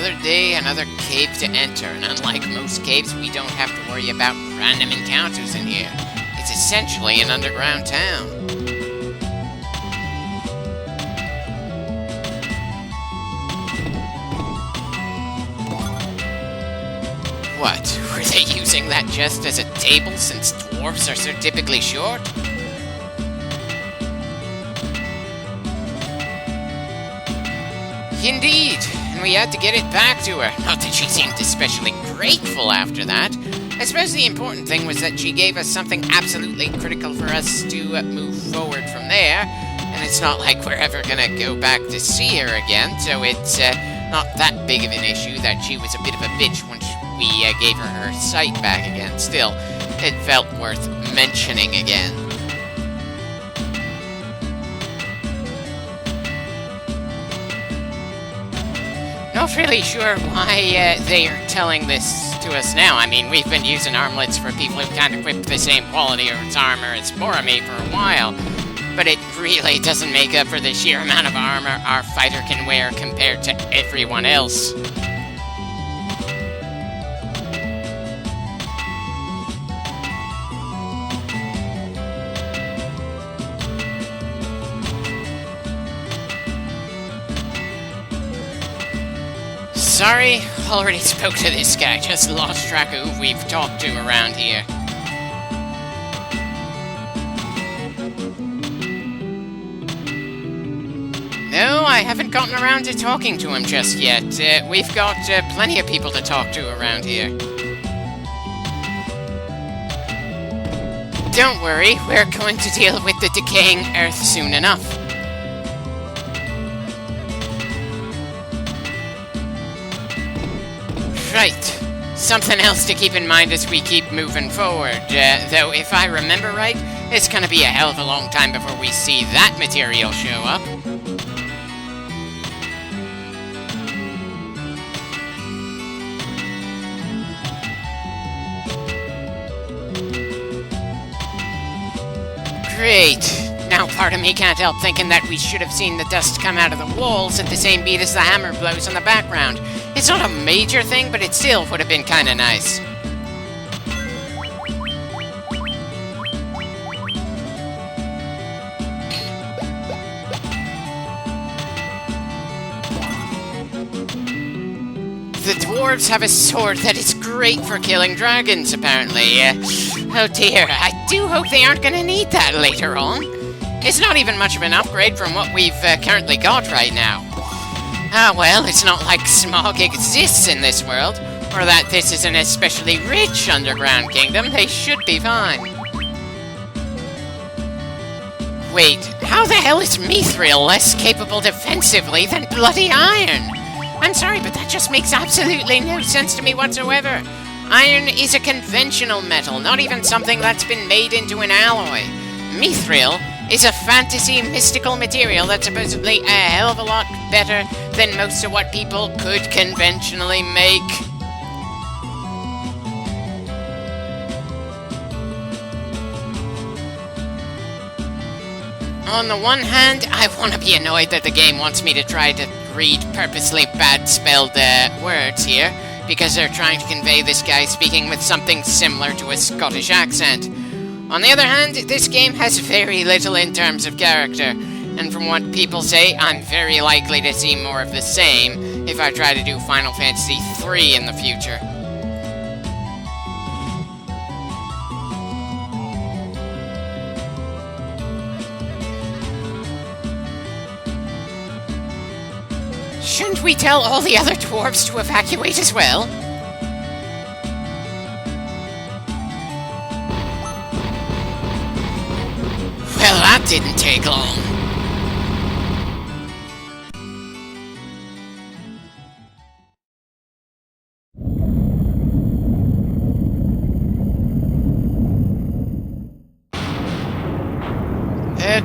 another day, another cave to enter, and unlike most caves, we don't have to worry about random encounters in here. It's essentially an underground town. What? Were they using that just as a table since dwarves are so typically short? Indeed, and we had to get it back to her. Not that she seemed especially grateful after that. I suppose the important thing was that she gave us something absolutely critical for us to move forward from there, and it's not like we're ever gonna go back to see her again, so it's not that big of an issue that she was a bit of a bitch once we gave her sight back again. Still, it felt worth mentioning again. Not really sure why they are telling this to us now. I mean, we've been using armlets for people who can't equip the same quality of armor as Boromir for a while, but it really doesn't make up for the sheer amount of armor our fighter can wear compared to everyone else. Sorry, already spoke to this guy, just lost track of who we've talked to around here. No, I haven't gotten around to talking to him just yet. We've got plenty of people to talk to around here. Don't worry, we're going to deal with the decaying Earth soon enough. Right. Something else to keep in mind as we keep moving forward. Though, if I remember right, it's gonna be a hell of a long time before we see that material show up. Great. Now part of me can't help thinking that we should have seen the dust come out of the walls at the same beat as the hammer blows in the background. It's not a major thing, but it still would have been kinda nice. The dwarves have a sword that is great for killing dragons, apparently. Oh dear, I do hope they aren't gonna need that later on. It's not even much of an upgrade from what we've currently got right now. Ah well, it's not like smog exists in this world, or that this is an especially rich underground kingdom. They should be fine. Wait, how the hell is Mithril less capable defensively than bloody iron? I'm sorry, but that just makes absolutely no sense to me whatsoever. Iron is a conventional metal, not even something that's been made into an alloy. Mithril is a fantasy mystical material that's supposedly a hell of a lot better than most of what people could conventionally make. On the one hand, I want to be annoyed that the game wants me to try to read purposely bad spelled words here, because they're trying to convey this guy speaking with something similar to a Scottish accent. On the other hand, this game has very little in terms of character, and from what people say, I'm very likely to see more of the same if I try to do Final Fantasy III in the future. Shouldn't we tell all the other dwarves to evacuate as well? Well, that didn't take long.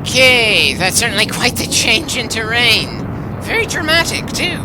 Okay, that's certainly quite the change in terrain. Very dramatic, too.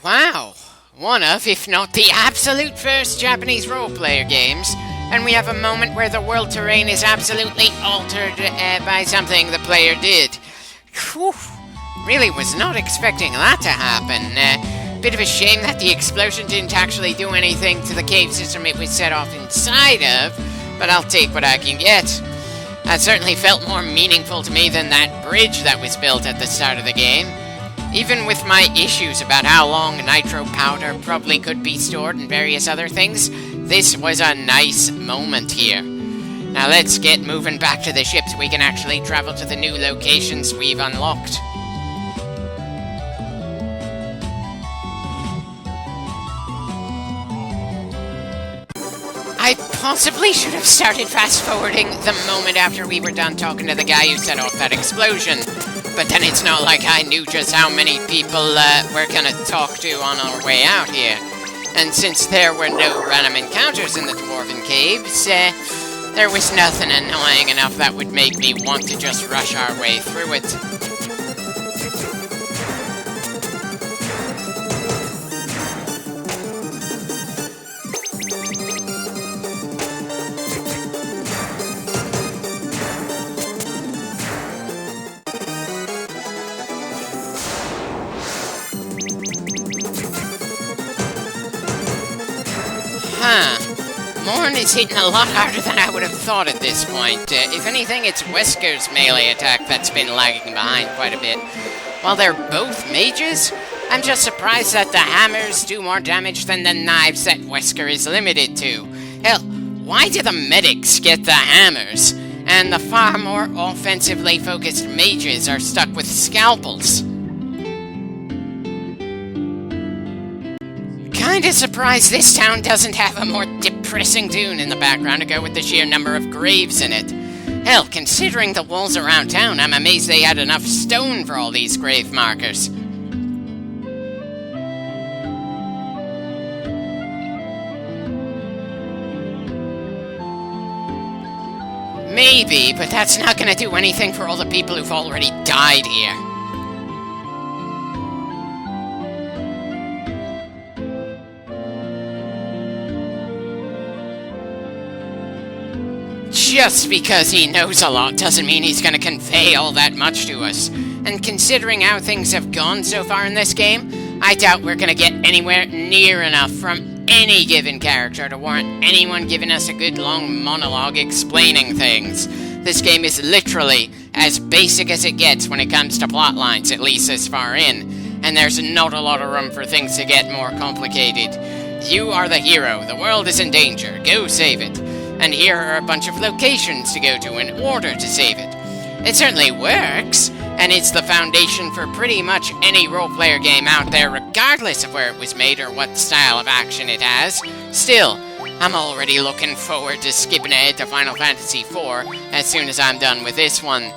Wow. One of, if not the absolute first Japanese role-player games, and we have a moment where the world terrain is absolutely altered by something the player did. Whew. Really was not expecting that to happen. Bit of a shame that the explosion didn't actually do anything to the cave system it was set off inside of, but I'll take what I can get. That certainly felt more meaningful to me than that bridge that was built at the start of the game. Even with my issues about how long nitro powder probably could be stored and various other things, this was a nice moment here. Now let's get moving back to the ship so we can actually travel to the new locations we've unlocked. I possibly should have started fast-forwarding the moment after we were done talking to the guy who set off that explosion. But then it's not like I knew just how many people we're gonna talk to on our way out here. And since there were no random encounters in the Dwarven Caves, there was nothing annoying enough that would make me want to just rush our way through it. Morn is hitting a lot harder than I would have thought at this point. If anything, it's Wesker's melee attack that's been lagging behind quite a bit. While they're both mages, I'm just surprised that the hammers do more damage than the knives that Wesker is limited to. Hell, why do the medics get the hammers, and the far more offensively focused mages are stuck with scalpels? Kinda surprised this town doesn't have a more depressing tune in the background to go with the sheer number of graves in it. Hell, considering the walls around town, I'm amazed they had enough stone for all these grave markers. Maybe, but that's not gonna do anything for all the people who've already died here. Just because he knows a lot doesn't mean he's going to convey all that much to us. And considering how things have gone so far in this game, I doubt we're going to get anywhere near enough from any given character to warrant anyone giving us a good long monologue explaining things. This game is literally as basic as it gets when it comes to plot lines, at least this far in. And there's not a lot of room for things to get more complicated. You are the hero. The world is in danger. Go save it. And here are a bunch of locations to go to in order to save it. It certainly works, and it's the foundation for pretty much any role-player game out there, regardless of where it was made or what style of action it has. Still, I'm already looking forward to skipping ahead to Final Fantasy IV as soon as I'm done with this one.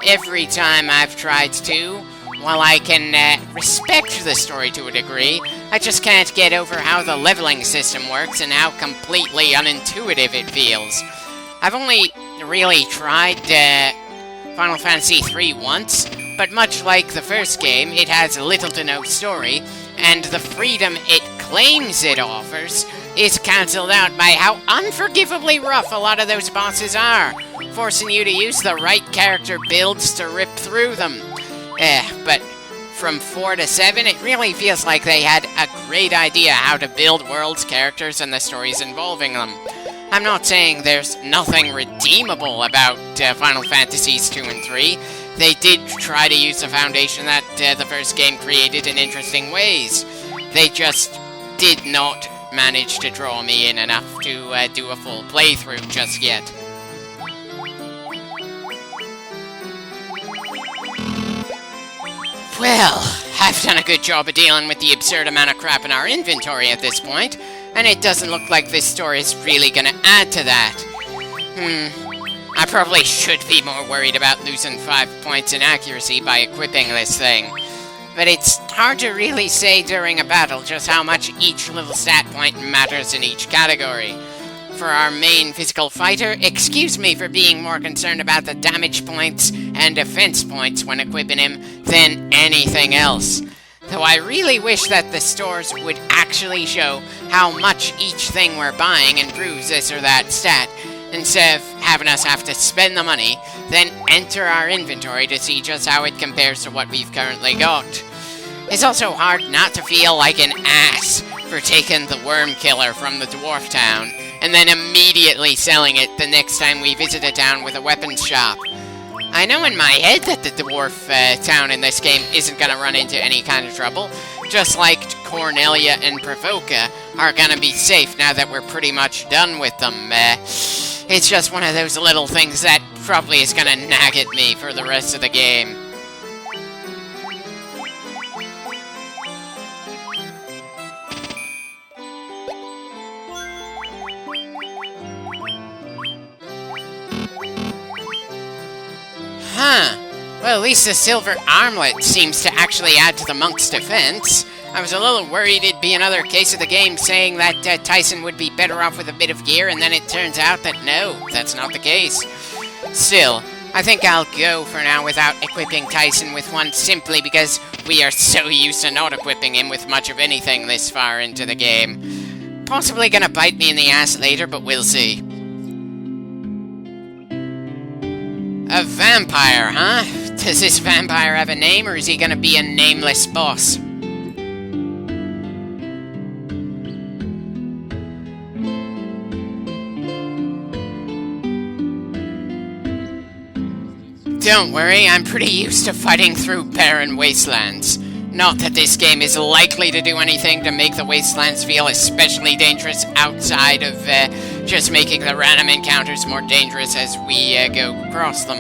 Every time I've tried to, while I can respect the story to a degree, I just can't get over how the leveling system works and how completely unintuitive it feels. I've only really tried Final Fantasy III once, but much like the first game, it has little to no story, and the freedom it claims it offers is cancelled out by how unforgivably rough a lot of those bosses are, forcing you to use the right character builds to rip through them. But from 4 to 7, it really feels like they had a great idea how to build worlds, characters, and the stories involving them. I'm not saying there's nothing redeemable about Final Fantasies 2 and 3. They did try to use the foundation that the first game created in interesting ways. They just did not manage to draw me in enough to do a full playthrough just yet. Well, I've done a good job of dealing with the absurd amount of crap in our inventory at this point, and it doesn't look like this story is really gonna add to that. I probably should be more worried about losing 5 points in accuracy by equipping this thing. But it's hard to really say during a battle just how much each little stat point matters in each category. For our main physical fighter, excuse me for being more concerned about the damage points and defense points when equipping him than anything else. Though I really wish that the stores would actually show how much each thing we're buying improves this or that stat, instead of having us have to spend the money, then enter our inventory to see just how it compares to what we've currently got. It's also hard not to feel like an ass for taking the worm killer from the dwarf town, and then immediately selling it the next time we visit a town with a weapons shop. I know in my head that the dwarf town in this game isn't gonna run into any kind of trouble, just like Cornelia and Provoca are gonna be safe now that we're pretty much done with them. It's just one of those little things that probably is gonna nag at me for the rest of the game. Huh. Well, at least the silver armlet seems to actually add to the monk's defense. I was a little worried it'd be another case of the game saying that Tyson would be better off with a bit of gear, and then it turns out that no, that's not the case. Still, I think I'll go for now without equipping Tyson with one, simply because we are so used to not equipping him with much of anything this far into the game. Possibly gonna bite me in the ass later, but we'll see. A vampire, huh? Does this vampire have a name, or is he gonna be a nameless boss? Don't worry, I'm pretty used to fighting through barren wastelands. Not that this game is likely to do anything to make the wastelands feel especially dangerous outside of just making the random encounters more dangerous as we go across them.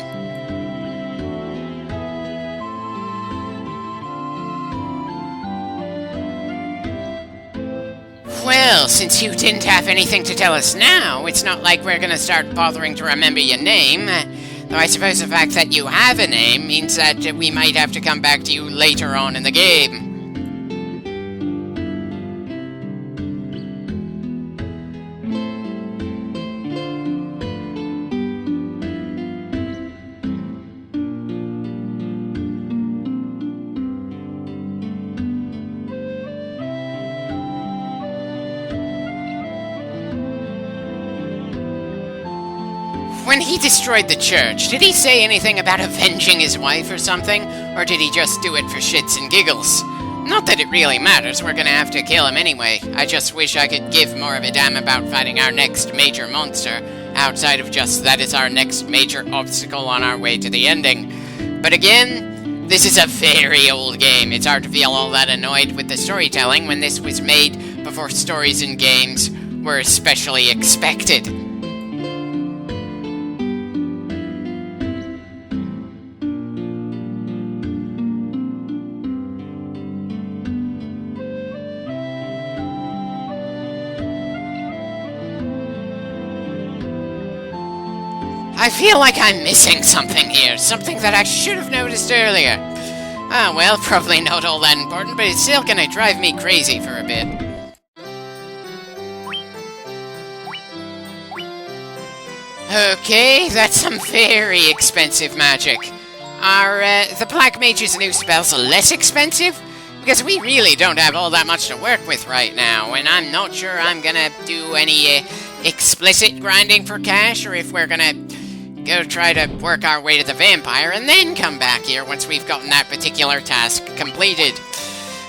Well, since you didn't have anything to tell us now, it's not like we're gonna start bothering to remember your name. Though I suppose the fact that you have a name means that we might have to come back to you later on in the game. When he destroyed the church, did he say anything about avenging his wife or something? Or did he just do it for shits and giggles? Not that it really matters, we're gonna have to kill him anyway. I just wish I could give more of a damn about fighting our next major monster, outside of just that is our next major obstacle on our way to the ending. But again, this is a very old game. It's hard to feel all that annoyed with the storytelling when this was made before stories in games were especially expected. I feel like I'm missing something here, something that I should have noticed earlier. Ah, well, probably not all that important, but it's still gonna drive me crazy for a bit. Okay, that's some very expensive magic. Are the Black Mage's new spells less expensive? Because we really don't have all that much to work with right now, and I'm not sure I'm gonna do any explicit grinding for cash, or if we're gonna go try to work our way to the vampire and then come back here once we've gotten that particular task completed.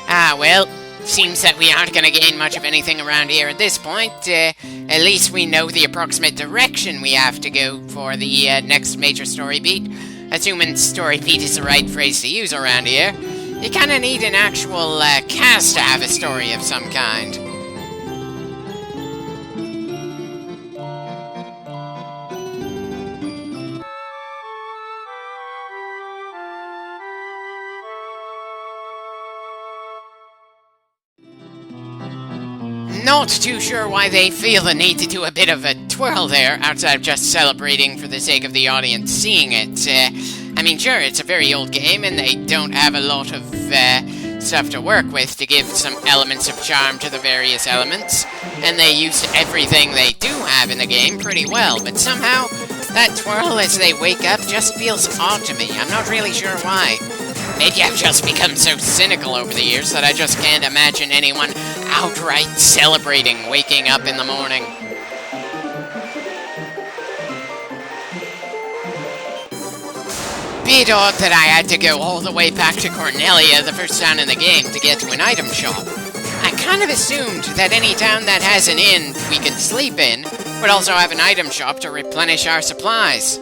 Ah, well, seems that we aren't gonna gain much of anything around here at this point. At least we know the approximate direction we have to go for the next major story beat. Assuming story beat is the right phrase to use around here. You kinda need an actual cast to have a story of some kind. Not too sure why they feel the need to do a bit of a twirl there, outside of just celebrating for the sake of the audience seeing it. I mean, sure, it's a very old game, and they don't have a lot of stuff to work with to give some elements of charm to the various elements, and they used everything they do have in the game pretty well, but somehow that twirl as they wake up just feels odd to me. I'm not really sure why. Maybe I've just become so cynical over the years that I just can't imagine anyone outright celebrating waking up in the morning. Bit odd that I had to go all the way back to Cornelia, the first town in the game, to get to an item shop. I kind of assumed that any town that has an inn we could sleep in would also have an item shop to replenish our supplies.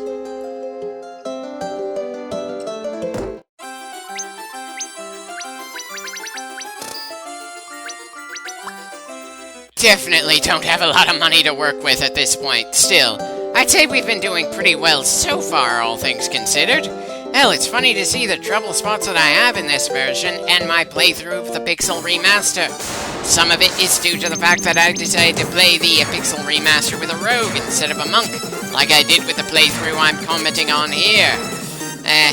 Definitely don't have a lot of money to work with at this point. Still, I'd say we've been doing pretty well so far, all things considered. Hell, it's funny to see the trouble spots that I have in this version and my playthrough of the Pixel Remaster. Some of it is due to the fact that I decided to play the Pixel Remaster with a rogue instead of a monk, like I did with the playthrough I'm commenting on here.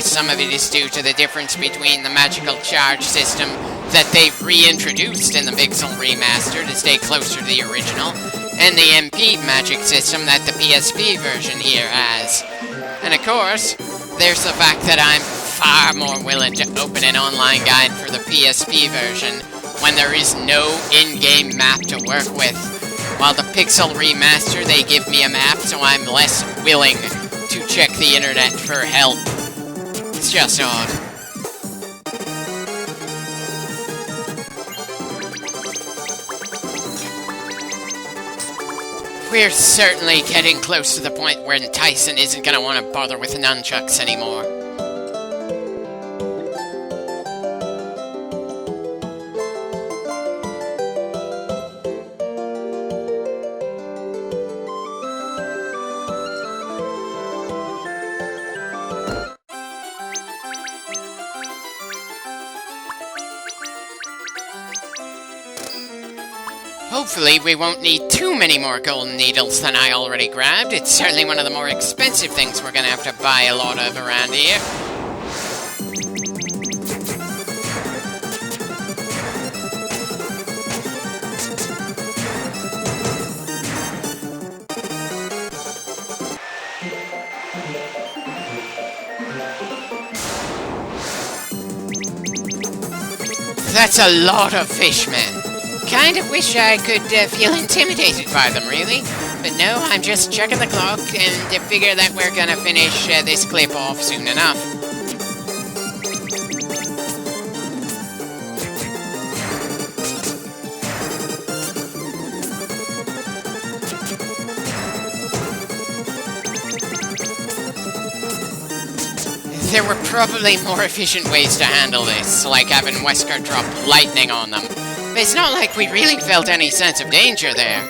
Some of it is due to the difference between the magical charge system that they've reintroduced in the Pixel Remaster to stay closer to the original, and the MP magic system that the PSP version here has. And of course, there's the fact that I'm far more willing to open an online guide for the PSP version when there is no in-game map to work with. While the Pixel Remaster, they give me a map, so I'm less willing to check the internet for help. It's just odd. We're certainly getting close to the point where Tyson isn't going to want to bother with nunchucks anymore. Hopefully we won't need too many more golden needles than I already grabbed. It's certainly one of the more expensive things we're gonna have to buy a lot of around here. That's a lot of fish, man. Kind of wish I could feel intimidated by them, really. But no, I'm just checking the clock and figure that we're gonna finish this clip off soon enough. There were probably more efficient ways to handle this, like having Wesker drop lightning on them. But it's not like we really felt any sense of danger there.